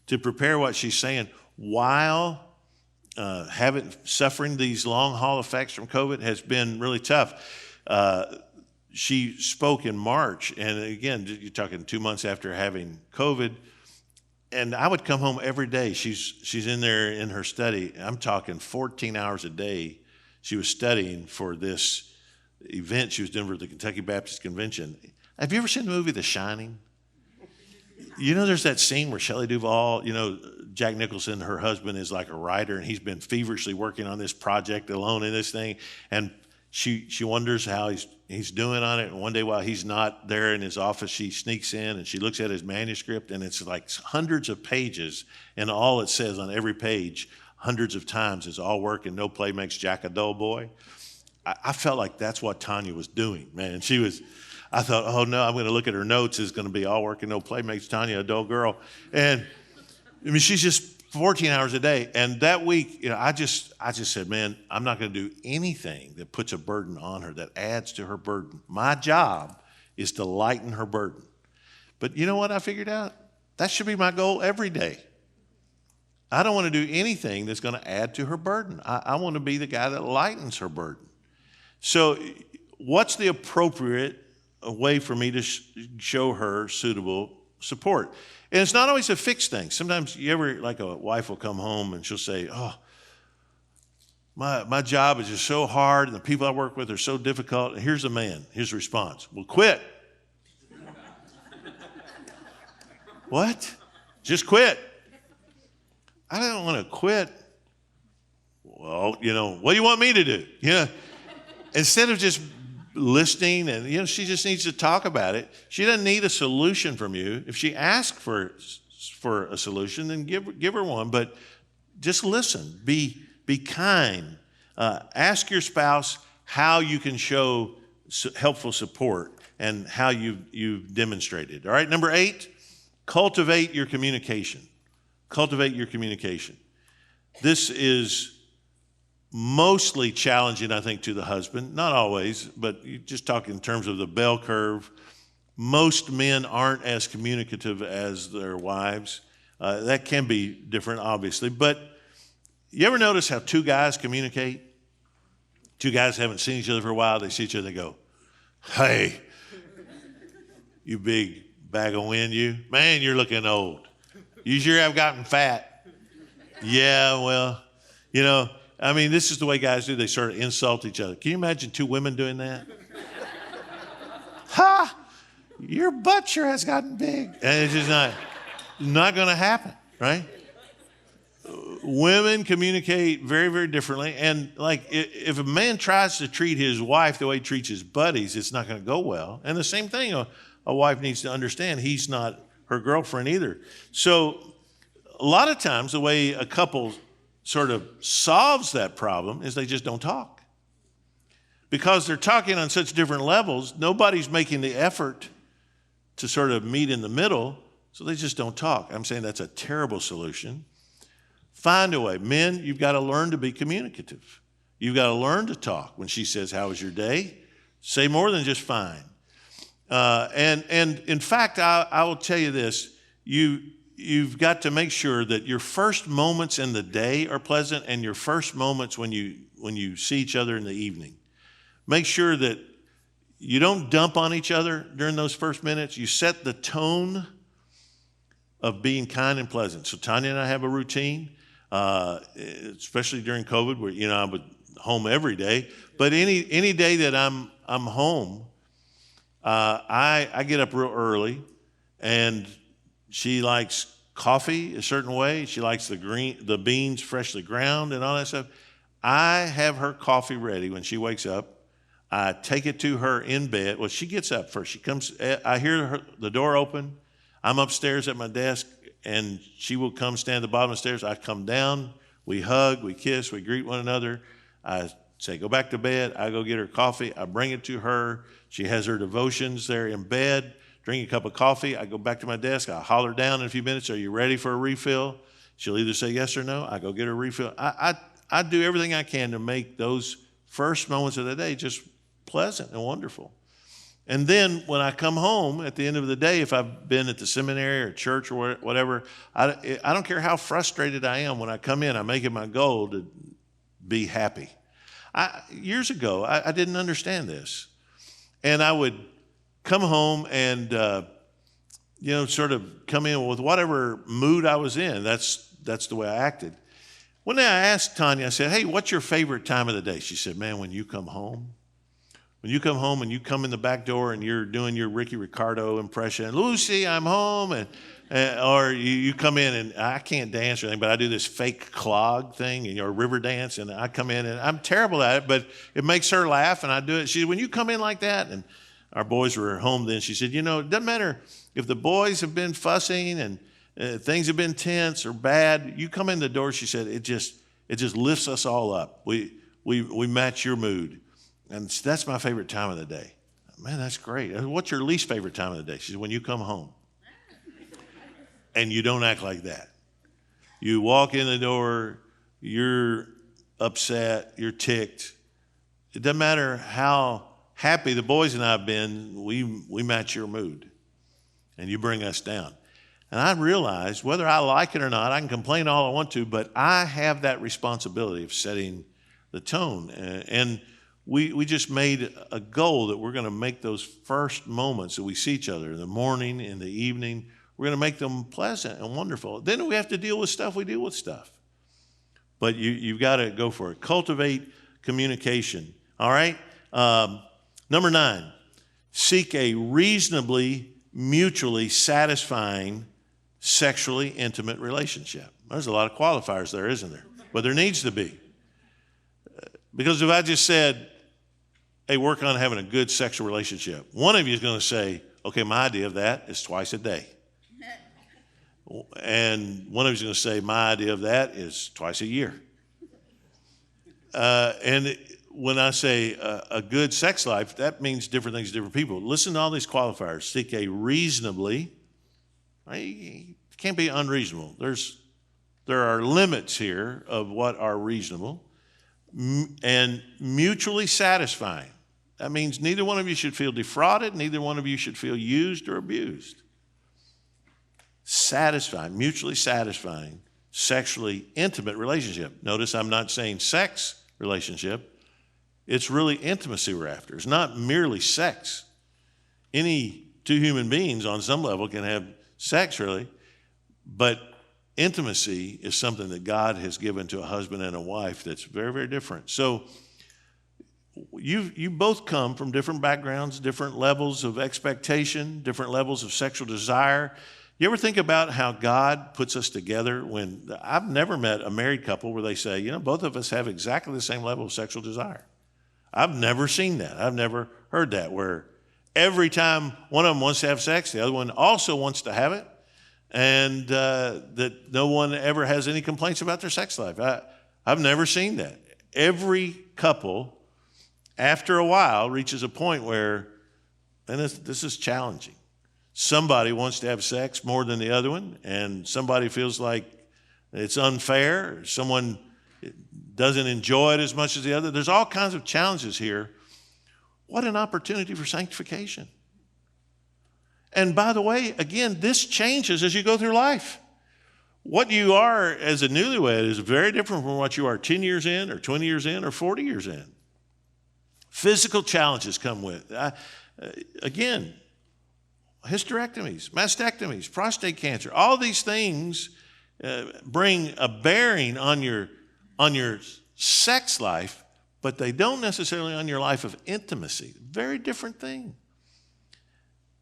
to prepare what she's saying while suffering these long haul effects from COVID has been really tough. She spoke in March, and again, you're talking 2 months after having COVID, and I would come home every day. She's in there in her study. I'm talking 14 hours a day. She was studying for this event she was doing for the Kentucky Baptist Convention. Have you ever seen the movie The Shining? There's that scene where Shelley Duvall, Jack Nicholson, her husband, is like a writer, and he's been feverishly working on this project alone in this thing, and she wonders how he's doing on it. And one day while he's not there in his office, she sneaks in and she looks at his manuscript, and it's like hundreds of pages, and all it says on every page hundreds of times is all work and no play makes Jack a dull boy. I felt like that's what Tanya was doing, man. I thought, oh no, I'm going to look at her notes. It's going to be all work and no play makes Tanya a dull girl. And she's just 14 hours a day. And that week, I just said, man, I'm not going to do anything that puts a burden on her, that adds to her burden. My job is to lighten her burden. But you know what I figured out? That should be my goal every day. I don't want to do anything that's going to add to her burden. I want to be the guy that lightens her burden. So what's the appropriate way for me to show her suitable support? And it's not always a fixed thing. Sometimes like a wife will come home and she'll say, oh, my job is just so hard and the people I work with are so difficult. And here's a man, his response, well, quit. What? Just quit. I don't want to quit. Well, what do you want me to do? Instead of just listening and, she just needs to talk about it. She doesn't need a solution from you. If she asks for a solution, then give her one, but just listen, be kind. Ask your spouse how you can show helpful support and how you've demonstrated. All right, number 8, cultivate your communication. Cultivate your communication. This is mostly challenging, I think, to the husband. Not always, but you just talk in terms of the bell curve. Most men aren't as communicative as their wives. That can be different, obviously. But you ever notice how 2 guys communicate? Two guys haven't seen each other for a while. They see each other, they go, hey, you big bag of wind, you. Man, you're looking old. You sure have gotten fat. Yeah, well, this is the way guys do. They sort of insult each other. Can you imagine two women doing that? Ha! Your butt sure has gotten big. And it's just not going to happen, right? Women communicate very, very differently. And if a man tries to treat his wife the way he treats his buddies, it's not going to go well. And the same thing, a wife needs to understand he's not her girlfriend either. So a lot of times the way a couple sort of solves that problem is they just don't talk. Because they're talking on such different levels, nobody's making the effort to sort of meet in the middle, so they just don't talk. I'm saying that's a terrible solution. Find a way. Men, you've got to learn to be communicative. You've got to learn to talk. When she says, how was your day? Say more than just fine. And in fact, I will tell you this. You've got to make sure that your first moments in the day are pleasant and your first moments when you see each other in the evening. Make sure that you don't dump on each other during those first minutes. You set the tone of being kind and pleasant. So Tanya and I have a routine, especially during COVID, where I'm home every day. But any day that I'm home, I get up real early, and she likes coffee a certain way. She likes the beans freshly ground and all that stuff. I have her coffee ready when she wakes up. I take it to her in bed. Well, she gets up first. She comes. I hear the door open. I'm upstairs at my desk, and she will come stand at the bottom of the stairs. I come down. We hug. We kiss. We greet one another. I say, go back to bed. I go get her coffee. I bring it to her. She has her devotions there in bed. Drink a cup of coffee. I go back to my desk. I holler down in a few minutes. Are you ready for a refill? She'll either say yes or no. I go get her a refill. I do everything I can to make those first moments of the day just pleasant and wonderful. And then when I come home at the end of the day, if I've been at the seminary or church or whatever, I don't care how frustrated I am. When I come in, I make it my goal to be happy. Years ago, I didn't understand this. And I would come home and, sort of come in with whatever mood I was in. That's the way I acted. One day I asked Tanya, I said, hey, what's your favorite time of the day? She said, man, when you come home. When you come home and you come in the back door and you're doing your Ricky Ricardo impression, Lucy, I'm home, or you come in and I can't dance or anything, but I do this fake clog thing, river dance, and I come in and I'm terrible at it, but it makes her laugh and I do it. She said, when you come in like that, and our boys were home then, she said, it doesn't matter if the boys have been fussing and things have been tense or bad, you come in the door, she said, it just lifts us all up. We match your mood. And that's my favorite time of the day. Man, that's great. What's your least favorite time of the day? She said, when you come home. And you don't act like that. You walk in the door, you're upset, you're ticked. It doesn't matter how happy the boys and I have been, we match your mood. And you bring us down. And I realized, whether I like it or not, I can complain all I want to, but I have that responsibility of setting the tone. And we just made a goal that we're going to make those first moments that we see each other in the morning, in the evening, we're going to make them pleasant and wonderful. Then we have to deal with stuff, we deal with stuff. But you've got to go for it. Cultivate communication. All right? Number 9, seek a reasonably, mutually satisfying, sexually intimate relationship. There's a lot of qualifiers there, isn't there? But there needs to be. Because if I just said, hey, work on having a good sexual relationship, one of you is going to say, okay, my idea of that is twice a day. And one of you is going to say, my idea of that is twice a year. And when I say a good sex life, that means different things to different people. Listen to all these qualifiers. Seek a reasonably, it can't be unreasonable. There are limits here of what are reasonable. And mutually satisfying. That means neither one of you should feel defrauded, neither one of you should feel used or abused. Satisfying, mutually satisfying, sexually intimate relationship. Notice I'm not saying sex relationship. It's really intimacy we're after. It's not merely sex. Any two human beings on some level can have sex, really, but intimacy is something that God has given to a husband and a wife that's very, very different. So you both come from different backgrounds, different levels of expectation, different levels of sexual desire. You ever think about how God puts us together? When I've never met a married couple where they say, both of us have exactly the same level of sexual desire. I've never seen that. I've never heard that, where every time one of them wants to have sex, the other one also wants to have it, and that no one ever has any complaints about their sex life. I've never seen that. Every couple, after a while, reaches a point where, and this is challenging. Somebody wants to have sex more than the other one, and somebody feels like it's unfair. Someone doesn't enjoy it as much as the other. There's all kinds of challenges here. What an opportunity for sanctification. And by the way, again, this changes as you go through life. What you are as a newlywed is very different from what you are 10 years in or 20 years in or 40 years in. Physical challenges come with. Again, hysterectomies, mastectomies, prostate cancer, all these things bring a bearing on your sex life, but they don't necessarily on your life of intimacy. Very different thing.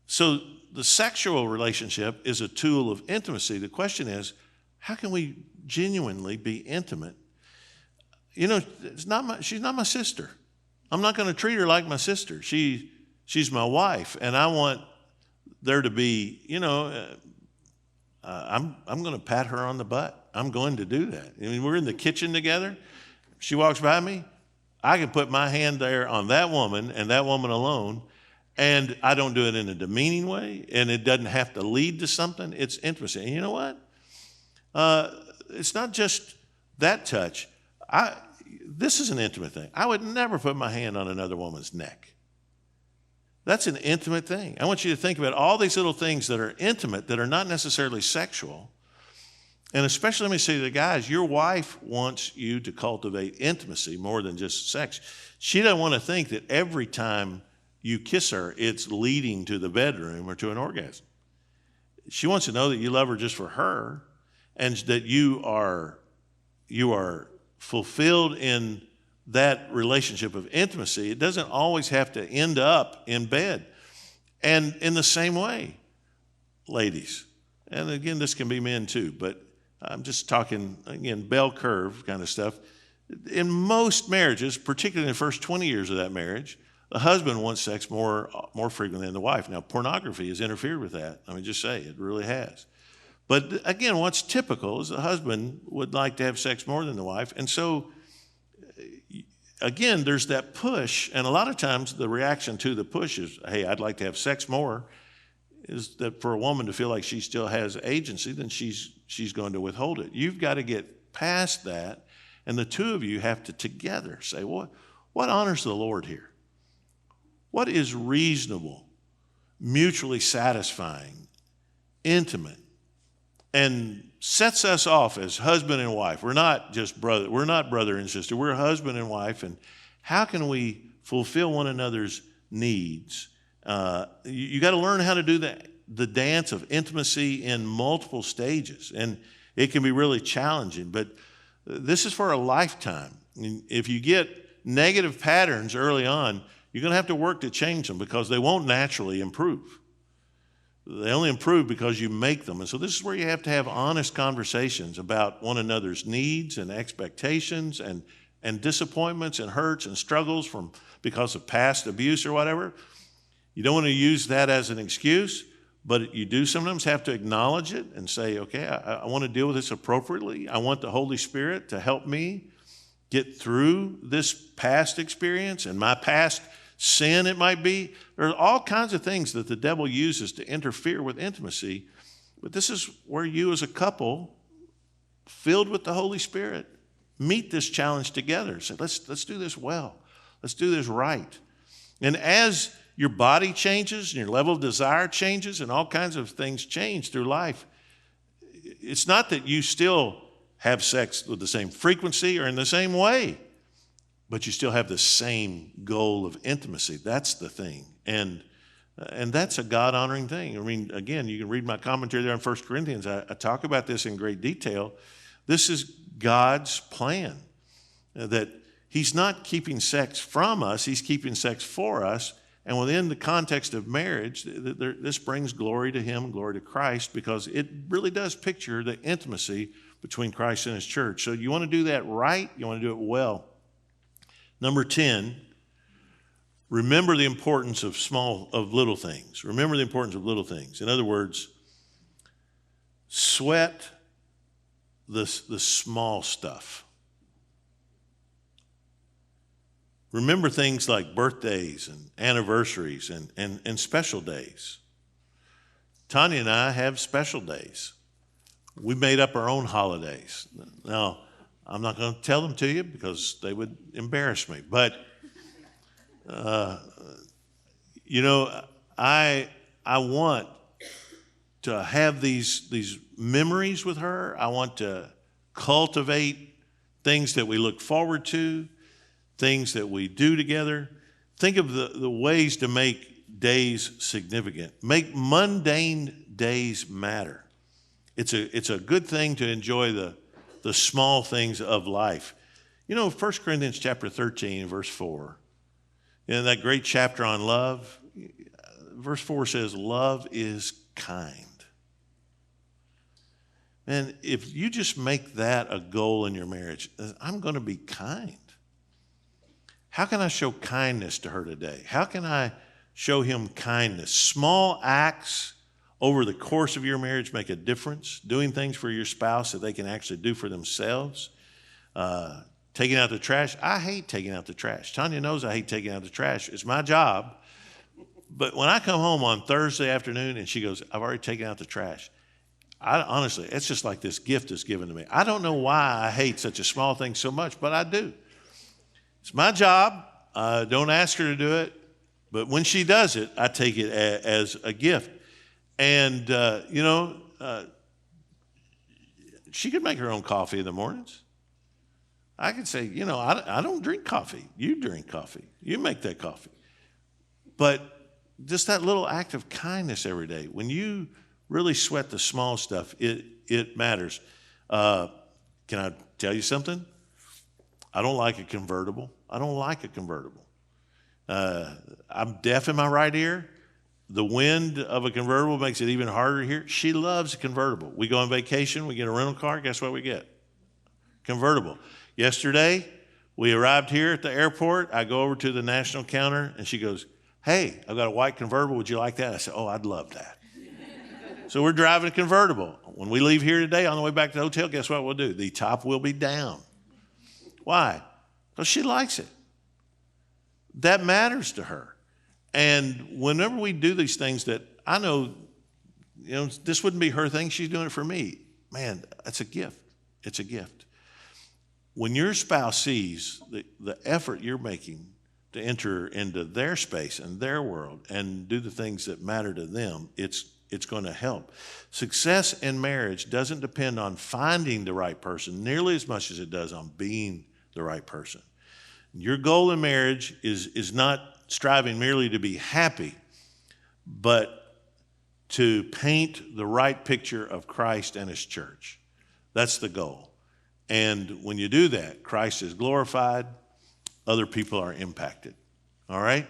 So the sexual relationship is a tool of intimacy. The question is, how can we genuinely be intimate? She's not my sister. I'm not going to treat her like my sister. She's my wife, and I want there to be, I'm going to pat her on the butt. I'm going to do that. We're in the kitchen together. She walks by me. I can put my hand there on that woman and that woman alone, and I don't do it in a demeaning way, and it doesn't have to lead to something. It's intimacy. And you know what? It's not just that touch. This is an intimate thing. I would never put my hand on another woman's neck. That's an intimate thing. I want you to think about all these little things that are intimate, that are not necessarily sexual. And especially, let me say to the guys, your wife wants you to cultivate intimacy more than just sex. She doesn't want to think that every time you kiss her, it's leading to the bedroom or to an orgasm. She wants to know that you love her just for her, and that you are fulfilled in that relationship of intimacy. It doesn't always have to end up in bed. And in the same way, ladies, and again, this can be men too, but I'm just talking, again, bell curve kind of stuff. In most marriages, particularly in the first 20 years of that marriage, the husband wants sex more frequently than the wife. Now, pornography has interfered with that. I mean, just say it really has. But again, what's typical is the husband would like to have sex more than the wife. And so, again, there's that push. And a lot of times the reaction to the push is, hey, I'd like to have sex more, is that for a woman to feel like she still has agency, then she's going to withhold it. You've got to get past that. And the two of you have to together say, what honors the Lord here? What is reasonable, mutually satisfying, intimate, and sets us off as husband and wife? We're not just brother. We're not brother and sister. We're husband and wife. And how can we fulfill one another's needs? You got to learn how to do the dance of intimacy in multiple stages. And it can be really challenging. But this is for a lifetime. If you get negative patterns early on, you're going to have to work to change them, because they won't naturally improve. They only improve because you make them. And so this is where you have to have honest conversations about one another's needs and expectations and disappointments and hurts and struggles because of past abuse or whatever. You don't want to use that as an excuse, but you do sometimes have to acknowledge it and say, okay, I want to deal with this appropriately. I want the Holy Spirit to help me get through this past experience and my past sin, it might be. There are all kinds of things that the devil uses to interfere with intimacy. But this is where you as a couple, filled with the Holy Spirit, meet this challenge together. Say, let's do this well. Let's do this right. And as your body changes and your level of desire changes and all kinds of things change through life, it's not that you still have sex with the same frequency or in the same way, but you still have the same goal of intimacy. That's the thing. And that's a God-honoring thing. I mean, again, you can read my commentary there on 1 Corinthians. I talk about this in great detail. This is God's plan, that he's not keeping sex from us, he's keeping sex for us. And within the context of marriage, this brings glory to him, glory to Christ, because it really does picture the intimacy between Christ and his church. So you want to do that right, you want to do it well. Number 10, remember the importance of little things. Remember the importance of little things. In other words, sweat the small stuff. Remember things like birthdays and anniversaries and special days. Tanya and I have special days. We made up our own holidays. Now, I'm not going to tell them to you because they would embarrass me. But, I want to have these memories with her. I want to cultivate things that we look forward to, things that we do together. Think of the ways to make days significant. Make mundane days matter. It's a good thing to enjoy the small things of life. 1 Corinthians chapter 13, verse 4, in that great chapter on love, verse 4 says, love is kind. And if you just make that a goal in your marriage, I'm going to be kind. How can I show kindness to her today? How can I show him kindness? Small acts over the course of your marriage make a difference. Doing things for your spouse that they can actually do for themselves. Taking out the trash. I hate taking out the trash. Tanya knows I hate taking out the trash. It's my job. But when I come home on Thursday afternoon and she goes, I've already taken out the trash. Honestly, it's just like this gift is given to me. I don't know why I hate such a small thing so much, but I do. It's my job. Don't ask her to do it. But when she does it, I take it as a gift. And, she could make her own coffee in the mornings. I could say, I don't drink coffee. You drink coffee. You make that coffee. But just that little act of kindness every day, when you really sweat the small stuff, it matters. Can I tell you something? I don't like a convertible. I'm deaf in my right ear. The wind of a convertible makes it even harder to hear. She loves a convertible. We go on vacation, we get a rental car, guess what we get? Convertible. Yesterday, we arrived here at the airport. I go over to the national counter, and she goes, hey, I've got a white convertible. Would you like that? I said, oh, I'd love that. So we're driving a convertible. When we leave here today, on the way back to the hotel, guess what we'll do? The top will be down. Why? Because she likes it. That matters to her. And whenever we do these things that I know, this wouldn't be her thing, she's doing it for me. Man, that's a gift. It's a gift. When your spouse sees the effort you're making to enter into their space and their world and do the things that matter to them, it's going to help. Success in marriage doesn't depend on finding the right person nearly as much as it does on being the right person. Your goal in marriage is not striving merely to be happy, but to paint the right picture of Christ and his church. That's the goal. And when you do that, Christ is glorified, other people are impacted. All right?